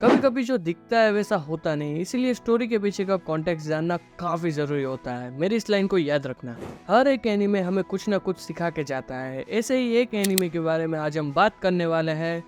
कभी कभी जो दिखता है वैसा होता नहीं, इसीलिए स्टोरी के पीछे का कॉन्टेक्स्ट जानना काफी जरूरी होता है। मेरी इस लाइन को याद रखना। हर एक एनीमे हमें कुछ ना कुछ सिखा के जाता है। ऐसे ही एक एनीमे के बारे में आज हम बात करने वाले हैं,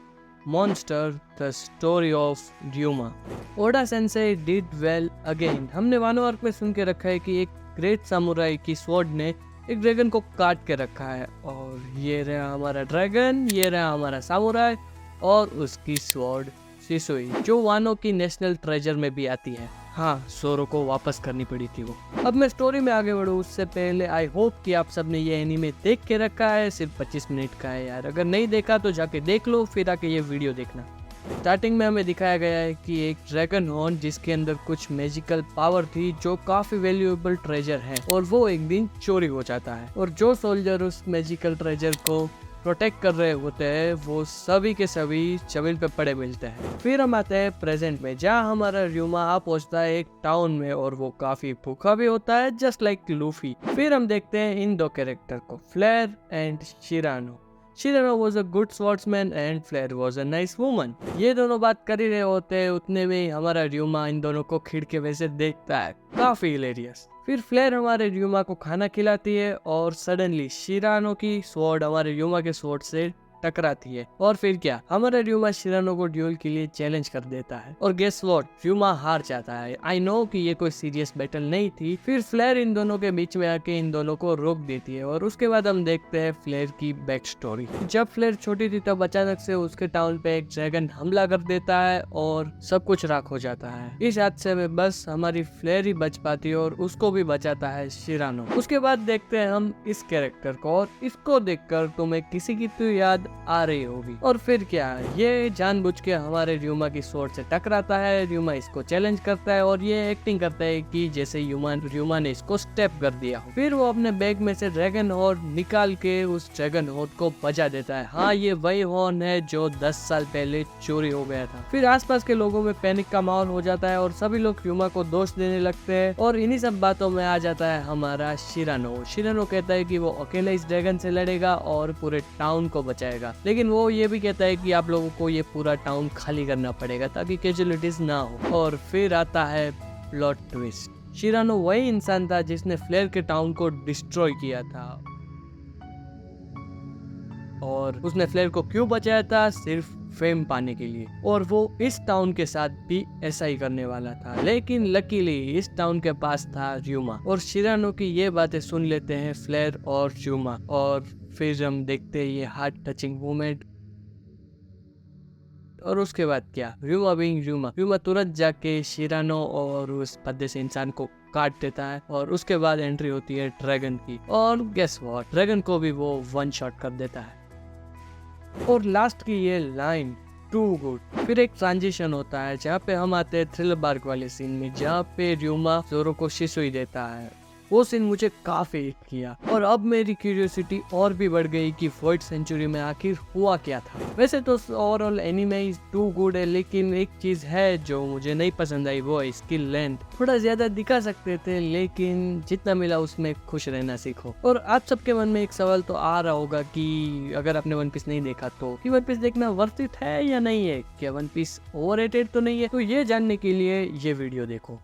Monster the story of Ryuma. Oda sensei did well again. हमने वानो आर्क में सुन के रखा है कि एक ग्रेट सामुराई की स्वॉर्ड ने एक ड्रैगन को काट के रखा है, और ये रहा हमारा ड्रैगन, ये रहा हमारा सामुराई और उसकी स्वॉर्ड शिसुई, जो वानो की नेशनल ट्रेजर में भी आती है। हाँ, सोरो को वापस करनी पड़ी थी वो। अब मैं स्टोरी में आगे बढ़ूँ उससे पहले आई होप कि आप सबने ये एनीमे देख के रखा है। सिर्फ 25 मिनट का है यार, अगर नहीं देखा तो जाके देख लो, फिर आके ये वीडियो देखना। स्टार्टिंग में हमें दिखाया गया है कि एक ड्रैगन हॉर्न जिसके अंदर कुछ मैजिकल पावर थी, जो काफी वैल्यूएबल ट्रेजर है, और वो एक दिन चोरी हो जाता है। और जो सोल्जर उस मैजिकल ट्रेजर को प्रोटेक्ट कर रहे होते हैं वो सभी के सभी जमीन पे पड़े मिलते हैं। फिर हम आते हैं प्रेजेंट में, जहाँ हमारा र्यूमा आ पहुंचता है एक टाउन में, और वो काफी भूखा भी होता है, जस्ट लाइक लूफी। फिर हम देखते हैं इन दो कैरेक्टर को, Flare and Shirano. Shirano was a good swordsman and Flare was a nice woman. ये दोनों बात कर ही रहे होते हैं, उतने में हमारा र्यूमा इन दोनों को खिड़की में से देखता है, काफी हिलेरियस। फिर फ्लेयर हमारे र्यूमा को खाना खिलाती है, और सडनली शिरानो की स्वॉर्ड हमारे र्यूमा के स्वॉर्ड से टकराती है। और फिर क्या, हमारा र्यूमा शिरानो को ड्यूल के लिए चैलेंज कर देता है, और गेस व्हाट, र्यूमा हार जाता है। आई नो कि ये कोई सीरियस बैटल नहीं थी। फिर फ्लेयर इन दोनों के बीच में आके इन दोनों को रोक देती है, और उसके बाद हम देखते हैं फ्लेयर की बैक स्टोरी। जब फ्लेयर छोटी थी तब अचानक से उसके टाउन पे एक ड्रैगन हमला कर देता है, और सब कुछ राख हो जाता है। इस हादसे में बस हमारी फ्लेयर ही बच पाती है, और उसको भी बचाता है शिरानो। उसके बाद देखते हैं हम इस कैरेक्टर को, और इसको देखकर तुम्हें किसी की तो याद आ रही होगी। और फिर क्या, ये जानबूझ के हमारे र्यूमा की स्वॉर्ड से टकराता है। र्यूमा इसको चैलेंज करता है, और ये एक्टिंग करता है कि जैसे र्यूमा ने इसको स्टेप कर दिया हो। फिर वो अपने बैग में से ड्रैगन हॉर्न निकाल के उस ड्रैगन हॉर्न को बजा देता है। हाँ, ये वही हॉर्न है जो 10 साल पहले चोरी हो गया था। फिर आसपास के लोगों में पैनिक का माहौल हो जाता है, और सभी लोग र्यूमा को दोष देने लगते हैं। और इन्हीं सब बातों में आ जाता है हमारा शिरानो। शिरानो कहता है कि वो अकेले इस ड्रैगन से लड़ेगा और पूरे टाउन को बचाएगा, लेकिन वो ये भी कहता है कि आप लोगों को ये पूरा टाउन खाली करना पड़ेगा ताकि कैजुअलिटीज ना हो। और फिर आता है प्लॉट ट्विस्ट। शिरानो वही इंसान था जिसने फ्लेयर के टाउन को डिस्ट्रॉय किया था, और उसने फ्लेयर को क्यों बचाया था? सिर्फ फेम पाने के लिए। और वो इस टाउन के साथ भी ऐसा ही करने वाला था, लेकिन लकीली इस टाउन के पास था र्यूमा। और शिरानो की ये बातें सुन लेते हैं फ्लेयर और र्यूमा, और फिर हम देखते हैं ये हार्ट टचिंग मोमेंट। और उसके बाद क्या, र्यूमा तुरंत जाके शिरानो और उस भद्दे से इंसान को काट देता है, और उसके बाद एंट्री होती है ड्रैगन की, और गेस व्हाट, ड्रैगन को भी वो वन शॉट कर देता है। और लास्ट की ये लाइन टू गुड। फिर एक ट्रांजिशन होता है जहाँ पे हम आते हैं थ्रिलर बार्क वाले सीन में, जहाँ पे र्यूमा जोरो को शिसुई देता है। वो सीन मुझे काफी हिट किया, और अब मेरी क्यूरियोसिटी और भी बढ़ गई कि वॉइड सेंचुरी में आखिर हुआ क्या था। वैसे तो overall anime is too good है, लेकिन एक चीज है जो मुझे नहीं पसंद आई, वो है इसकी लेंथ। थोड़ा ज्यादा दिखा सकते थे, लेकिन जितना मिला उसमें खुश रहना सीखो। और आप सबके मन में एक सवाल तो आ रहा होगा कि अगर आपने वन पीस नहीं देखा तो कि वन पीस देखना वर्थ इट है या नहीं है, क्या वन पीस ओवररेटेड तो नहीं है? तो ये जानने के लिए ये वीडियो देखो।